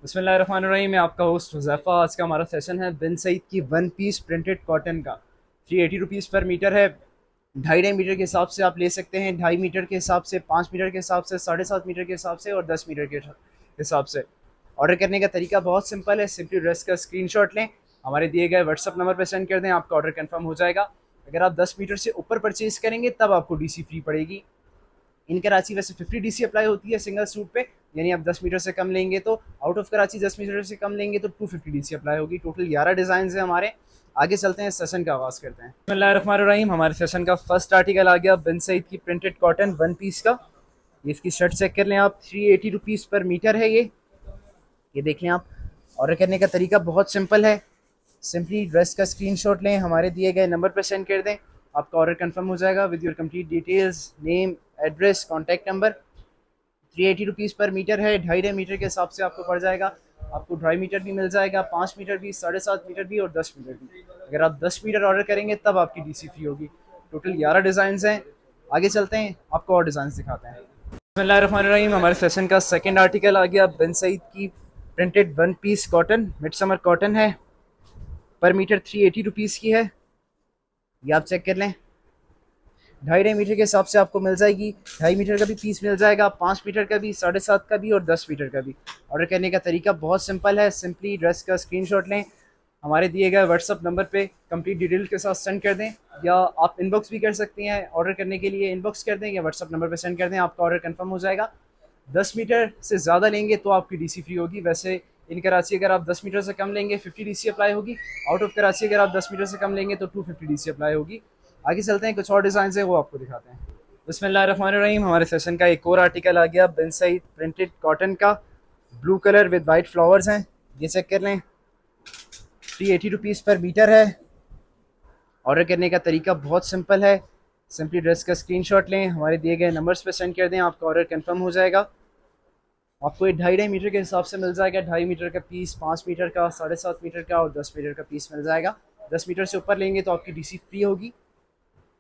बिस्मिल्लाहिर्रहमानिर्रहीम। मैं आपका होस्ट हुज़ैफ़ा। आज का हमारा सेशन है बिन सईद की वन पीस प्रिंटेड कॉटन का। 380 रुपीज़ पर मीटर है। 2.5 मीटर के हिसाब से आप ले सकते हैं, 2.5 मीटर के हिसाब से, 5 मीटर के हिसाब से, 7.5 मीटर के हिसाब से और 10 मीटर के हिसाब से। ऑर्डर करने का तरीका बहुत सिंपल है। सिंपली ड्रेस का स्क्रीनशॉट लें, हमारे दिए गए व्हाट्सअप नंबर पर सेंड कर दें, आपका ऑर्डर कंफर्म हो जाएगा। अगर आप 10 मीटर से ऊपर परचेज करेंगे तब आपको डीसी फ्री पड़ेगी। इन कराची वैसे 50 डीसी अप्लाई होती है सिंगल सूट पे, यानी आप 10 मीटर से कम लेंगे तो, आउट ऑफ कराची 10 मीटर से कम लेंगे तो 250 डीसी अप्लाई होगी। टोटल 11 डिज़ाइन है हमारे। आगे चलते हैं, सेशन का आगाज़ करते हैं। बिस्मिल्लाहिर्रहमानिर्रहीम। हमारे सेशन का फर्स्ट आर्टिकल आ गया बिन सईद की प्रिंटेड कॉटन वन पीस का। ये इसकी शर्ट चेक कर लें आप, 380 रुपीज़ पर मीटर है ये देख लें आप। ऑर्डर करने का तरीका बहुत सिंपल है। सिंपली ड्रेस का स्क्रीनशॉट लें, हमारे दिए गए नंबर पर सेंड कर दें, आपका ऑर्डर कंफर्म हो जाएगा with your complete details, name, address, contact number. 380 rupees पर मीटर है। 2.5 मीटर के हिसाब से आपको पड़ जाएगा। आपको 2.5 मीटर भी मिल जाएगा, 5 मीटर भी, 7.5 मीटर भी और 10 मीटर भी। अगर आप 10 मीटर ऑर्डर करेंगे तब आपकी डीसी फ्री होगी। टोटल 11 डिज़ाइन हैं। आगे चलते हैं, आपको और डिज़ाइन दिखाते हैं। बिस्मिल्लाहिर्रहमानिर्रहीम। हमारे सेशन का सेकंड आर्टिकल आ गया बिन सईद की printed one piece cotton, mid summer cotton है। पर मीटर 380 रुपीज़ की है। ये आप चेक कर लें। 2.5 मीटर के हिसाब से आपको मिल जाएगी। 2.5 मीटर का भी पीस मिल जाएगा, 5 मीटर का भी, 7.5 का भी और 10 मीटर का भी। ऑर्डर करने का तरीका बहुत सिंपल है। सिंपली ड्रेस का स्क्रीनशॉट लें, हमारे दिए गए व्हाट्सअप नंबर पे कंप्लीट डिटेल के साथ सेंड कर दें, या आप इनबॉक्स भी कर सकती हैं। ऑर्डर करने के लिए इनबॉक्स कर दें या व्हाट्सअप नंबर पे सेंड कर दें, आपका ऑर्डर कंफर्म हो जाएगा। 10 मीटर से ज़्यादा लेंगे तो आपकी डीसी फ्री होगी। वैसे इन कराची अगर आप 10 मीटर से कम लेंगे 50 डीसी अप्लाई होगी। आउट ऑफ कराची अगर आप 10 मीटर से कम लेंगे तो 250 डीसी अप्लाई होगी। आगे चलते हैं, कुछ और डिज़ाइन है वो आपको दिखाते हैं। बिस्मिल्लाहिर्रहमानिर्रहीम। हमारे सेशन का एक और आर्टिकल आ गया बिन सईद प्रिंटेड कॉटन का, blue colour with white flowers हैं। ये चेक कर लें। 380 रुपीज़ पर मीटर है। ऑर्डर करने का तरीका बहुत सिंपल है। सिंपली ड्रेस का स्क्रीनशॉट लें, हमारे दिए गए नंबर्स पर सेंड कर दें, आपका ऑर्डर कंफर्म हो जाएगा। आपको ये 2.5 मीटर के हिसाब से मिल जाएगा। 2.5 मीटर का पीस, 5 मीटर का, 7.5 मीटर का और 10 मीटर का पीस मिल जाएगा। 10 मीटर से ऊपर लेंगे तो आपकी डीसी फ्री होगी।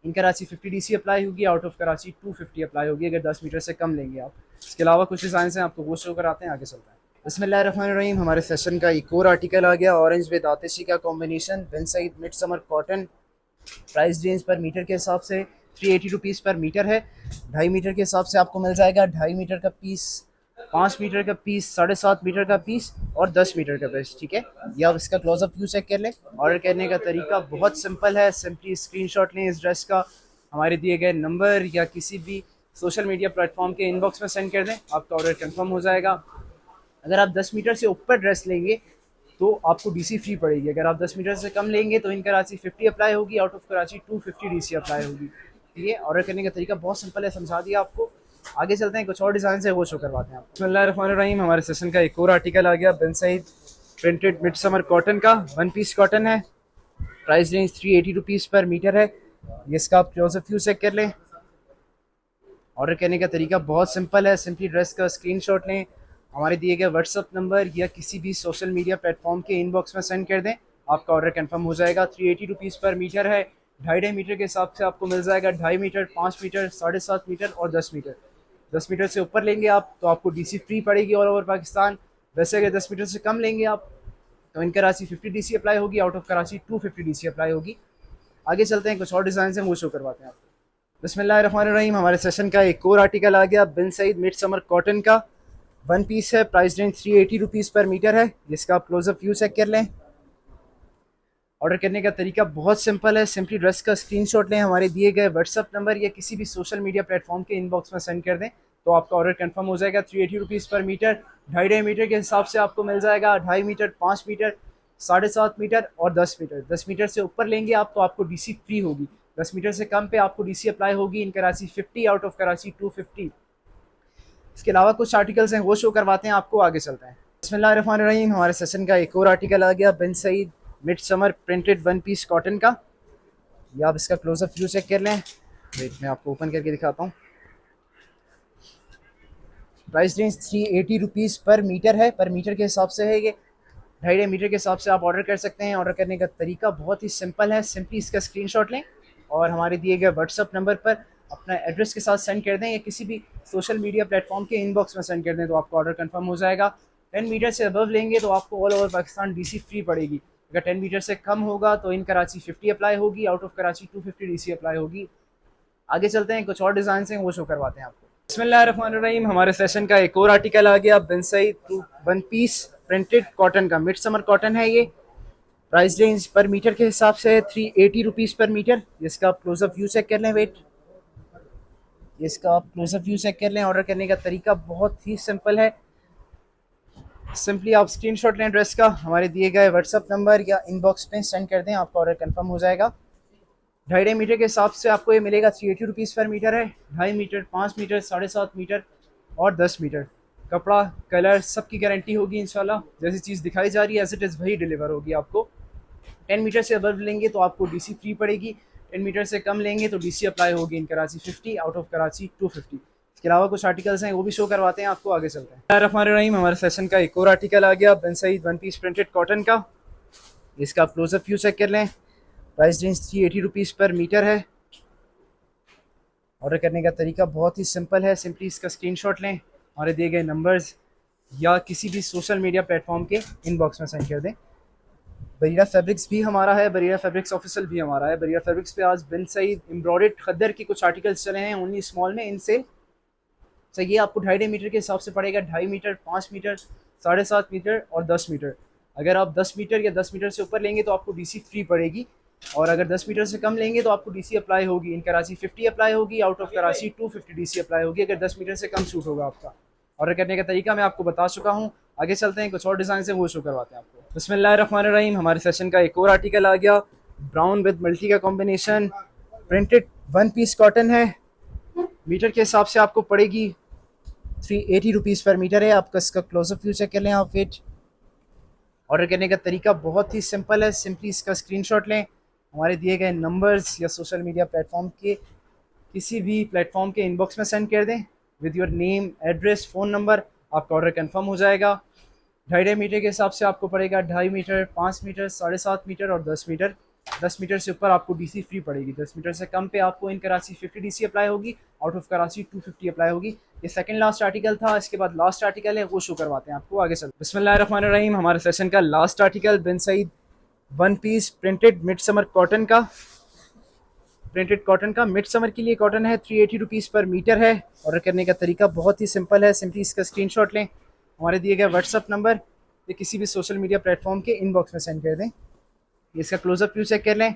इन कराची 50 डीसी अप्लाई होगी, आउट ऑफ कराची 250 अप्लाई होगी अगर 10 मीटर से कम लेंगे आप। इसके अलावा कुछ डिज़ाइन हैं, आपको वो शो कराते हैं। आगे चलते हैं। बिस्मिल्लाहिर्रहमानिर्रहीम। हमारे सेशन का एक और आर्टिकल आ गया, ऑरेंज विद आतिशी का combination, Bin Saeed mid summer cotton. Price range पर मीटर के हिसाब से 380 रुपीज़ पर मीटर है। 2.5 मीटर के हिसाब से आपको मिल जाएगा। 2.5 मीटर का पीस, 5 मीटर का पीस, 7.5 मीटर का पीस और 10 मीटर का पीस। ठीक है, ये आप इसका क्लोजअप व्यू चेक कर लें। ऑर्डर करने का तरीका बहुत सिंपल है। सिंपली स्क्रीनशॉट लें इस ड्रेस का, हमारे दिए गए नंबर या किसी भी सोशल मीडिया प्लेटफॉर्म के इनबॉक्स में सेंड कर दें, आपका ऑर्डर कंफर्म हो जाएगा। अगर आप 10 मीटर से ऊपर ड्रेस लेंगे तो आपको डीसी फ्री पड़ेगी। अगर आप 10 मीटर से कम लेंगे तो इन कराची 50 अप्लाई होगी, out of Karachi 250 DC apply होगी। ठीक है, ऑर्डर करने का तरीका बहुत सिंपल है, समझा दिया आपको। आगे चलते हैं, कुछ और डिज़ाइन है वो शो करवाते हैं आपको। बिस्मिल्लाहिर्रहमानिर्रहीम। हमारे सेशन का एक और आर्टिकल आ गया Bin Saeed printed mid summer cotton का, वन पीस कॉटन है। प्राइस रेंज 380 रुपीज़ पर मीटर है। ये इसका आप क्लोजअप व्यू चेक कर लें। ऑर्डर करने का तरीका बहुत सिंपल है। सिंपली ड्रेस का स्क्रीनशॉट लें, हमारे दिए गए व्हाट्सअप नंबर या किसी भी सोशल मीडिया प्लेटफॉर्म के इनबॉक्स में सेंड कर दें, आपका ऑर्डर कंफर्म हो जाएगा। 380 रुपीज़ पर मीटर है। 2.5 मीटर के हिसाब से आपको मिल जाएगा। 2.5 मीटर, 5 मीटर, 7.5 मीटर और 10 मीटर। 10 मीटर से ऊपर लेंगे आप तो आपको डीसी फ्री पड़ेगी ऑल ओवर पाकिस्तान। वैसे अगर 10 मीटर से कम लेंगे आप तो इन कराची 50 डीसी अप्लाई होगी, out of Karachi 250 DC apply होगी। आगे चलते हैं, कुछ और डिज़ाइन हैं वो शो करवाते हैं आपको। बिस्मिल्लाहिर्रहमानिर्रहीम। हमारे सेशन का एक और आर्टिकल आ गया Bin Saeed mid summer cotton का, वन पीस है। प्राइस रेंज 380 रुपीज़ पर मीटर है, जिसका आप क्लोजअप व्यू चेक कर लें। ऑर्डर करने का तरीका बहुत सिंपल है। सिंपली ड्रेस का स्क्रीनशॉट लें, हमारे दिए गए व्हाट्सअप नंबर या किसी भी सोशल मीडिया प्लेटफॉर्म के इनबॉक्स में सेंड कर दें, तो आपका ऑर्डर कंफर्म हो जाएगा। 380 रुपीज़ पर मीटर। 2.5 मीटर के हिसाब से आपको मिल जाएगा। 2.5 मीटर, 5 मीटर, 7.5 मीटर और 10 मीटर। 10 मीटर से ऊपर लेंगे आप तो आपको डीसी फ्री होगी। 10 मीटर से कम पे आपको डीसी अप्लाई होगी। इन कराची 50, आउट ऑफ कराची 250। इसके अलावा कुछ आर्टिकल्स हैं वो शो करवाते हैं आपको। आगे चलते हैं। बिस्मिल्लाहिर्रहमानिर्रहीम। हमारे सेशन का एक और आर्टिकल आ गया Bin Saeed mid summer printed one piece cotton का। ये आप इसका क्लोजअप व्यू चेक कर लें। वेट, मैं आपको ओपन करके दिखाता हूँ। प्राइस रेंज 380 रुपीज़ पर मीटर है। पर मीटर के हिसाब से है ये। 2.5 मीटर के हिसाब से आप ऑर्डर कर सकते हैं। ऑर्डर करने का तरीका बहुत ही सिंपल है। सिंपली इसका स्क्रीनशॉट लें और हमारे दिए गए व्हाट्सअप नंबर पर अपना एड्रेस के साथ सेंड कर दें या किसी भी सोशल मीडिया प्लेटफॉर्म के इनबॉक्स में सेंड कर दें, तो आपका ऑर्डर कंफर्म हो जाएगा। 10 मीटर से अबव लेंगे तो आपको all over Pakistan DC free पड़ेगी। अगर 10 मीटर से कम होगा तो इन कराची 50 अप्लाई होगी, out of Karachi 250 DC apply होगी। आगे चलते हैं, कुछ और डिज़ाइन हैं वो शो करवाते हैं आपको। बिस्मिल्लाहिर्रहमानिर्रहीम, हमारे सेशन का एक और आर्टिकल आ गया, Bin Saeed one piece printed cotton का, मिड समर कॉटन है ये। प्राइस रेंज पर मीटर के हिसाब से 380 रुपीज़ पर मीटर। इसका आप क्लोजअप व्यू चेक कर लें, वेट, इसका आप क्लोजअप व्यू चेक कर लें। ऑर्डर करने का तरीका बहुत ही सिंपल है, सिंपली आप स्क्रीनशॉट लें ड्रेस का, हमारे दिए गए व्हाट्सअप नंबर या इनबॉक्स पे सेंड कर दें, आपका ऑर्डर कंफर्म हो जाएगा। 2.5 मीटर के हिसाब से आपको ये मिलेगा 380 रुपीज़ पर मीटर है। 2.5 मीटर, 5 मीटर, 7.5 मीटर और 10 मीटर। कपड़ा, कलर सबकी गारंटी होगी इंशाल्लाह। जैसी चीज़ दिखाई जा रही है एज इट इज़ वही डिलीवर होगी आपको। 10 मीटर से अबव लेंगे तो आपको डीसी फ्री पड़ेगी। 10 मीटर से कम लेंगे तो डीसी अप्लाई होगी इन कराची 50, आउट ऑफ कराची 250। इसके अलावा कुछ आर्टिकल्स हैं वो भी शो करवाते हैं आपको। आगे चलते हैं। रहमान हमारे सेशन का एक और आर्टिकल आ गया, Bin Saeed one piece printed cotton का। इसका आप क्लोजअप व्यू चेक कर लें। प्राइस रेंज 380 रुपीज़ पर मीटर है। ऑर्डर करने का तरीका बहुत ही सिंपल है, सिंपली इसका स्क्रीनशॉट लें, हमारे दिए गए नंबर्स या किसी भी सोशल मीडिया प्लेटफॉर्म के इनबॉक्स में सेंड कर दें। बरीरा फैब्रिक्स भी हमारा है, बरीरा फैब्रिक्स ऑफिशियल भी हमारा है। बरीरा फैब्रिक्स पे आज बिन सईद एम्ब्रॉयडर्ड खद्दर के कुछ आर्टिकल्स चले हैं ओनली स्मॉल में, इनसे तो ये आपको 2.5 मीटर के हिसाब से पड़ेगा। 2.5 मीटर, 5 मीटर, 7.5 मीटर और 10 मीटर। अगर आप 10 मीटर या 10 मीटर से ऊपर लेंगे तो आपको डीसी फ्री पड़ेगी, और अगर 10 मीटर से कम लेंगे तो आपको डीसी अप्लाई होगी। इन कराची 50 अप्लाई होगी, out of Karachi 250 DC apply होगी अगर 10 मीटर से कम सूट होगा आपका। ऑर्डर करने का तरीका मैं आपको बता चुका हूँ। आगे चलते हैं, कुछ और डिज़ाइन से वो शो करवाते हैं आपको। बिस्मिल्लाहिर्रहमानिर्रहीम, हमारे सेशन का एक और आर्टिकल आ गया, ब्राउन विद मल्टी का combination, printed one piece cotton है। मीटर के हिसाब से आपको पड़ेगी 380 रुपीज़ पर मीटर है। आपका इसका क्लोजअप व्यू चेक कर लें आप फिट। ऑर्डर करने का तरीका बहुत ही सिंपल है, सिंपली इसका स्क्रीनशॉट लें, हमारे दिए गए नंबर्स या सोशल मीडिया प्लेटफॉर्म के किसी भी प्लेटफॉर्म के इनबॉक्स में सेंड कर दें with your name, address, phone number, आपका ऑर्डर कंफर्म हो जाएगा। 2.5 मीटर के हिसाब से आपको पड़ेगा 2.5 मीटर, 5 मीटर, 7.5 मीटर और 10 मीटर। 10 मीटर से ऊपर आपको डीसी फ्री पड़ेगी। 10 मीटर से कम पे आपको इन कराची 50 डीसी अप्लाई होगी, आउट ऑफ कराची 250 अप्लाई होगी। ये सेकंड लास्ट आर्टिकल था, इसके बाद लास्ट आर्टिकल है वो शो करवाते हैं आपको। आगे चल, बिस्मिल्लाहिर्रहमानिर्रहीम, हमारे सेशन का last article, Bin Saeed one piece printed mid summer cotton का, प्रिंटेड कॉटन का मिड समर के लिए कॉटन है। 380 रुपीज़ पर मीटर है। ऑर्डर करने का तरीका बहुत ही सिंपल है, सिंपली इसका स्क्रीनशॉट लें, हमारे दिए गए व्हाट्सअप नंबर या किसी भी सोशल मीडिया प्लेटफॉर्म के इनबॉक्स में सेंड कर दें। इसका क्लोजअप व्यू चेक कर लें,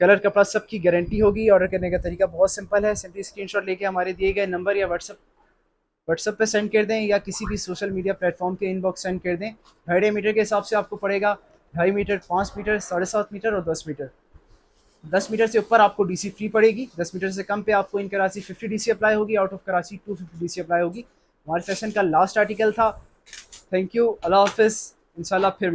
कलर कपड़ा सबकी गारंटी होगी। ऑर्डर करने का तरीका बहुत सिंपल है, सिंपली स्क्रीनशॉट लेके हमारे दिए गए नंबर या व्हाट्सअप पे सेंड कर दें या किसी भी सोशल मीडिया प्लेटफॉर्म के इनबॉक्स सेंड कर दें। 2.5 मीटर के हिसाब से आपको पड़ेगा 2.5 मीटर, 5 मीटर, 7.5 मीटर और 10 मीटर। 10 मीटर से ऊपर आपको डीसी फ्री पड़ेगी। 10 मीटर से कम पे आपको इन कराची 50 डीसी अप्लाई होगी, out of Karachi 250 DC apply होगी। हमारे सेशन का लास्ट आर्टिकल था। थैंक यू, अल्लाह हाफिज़, इंशाल्लाह फिर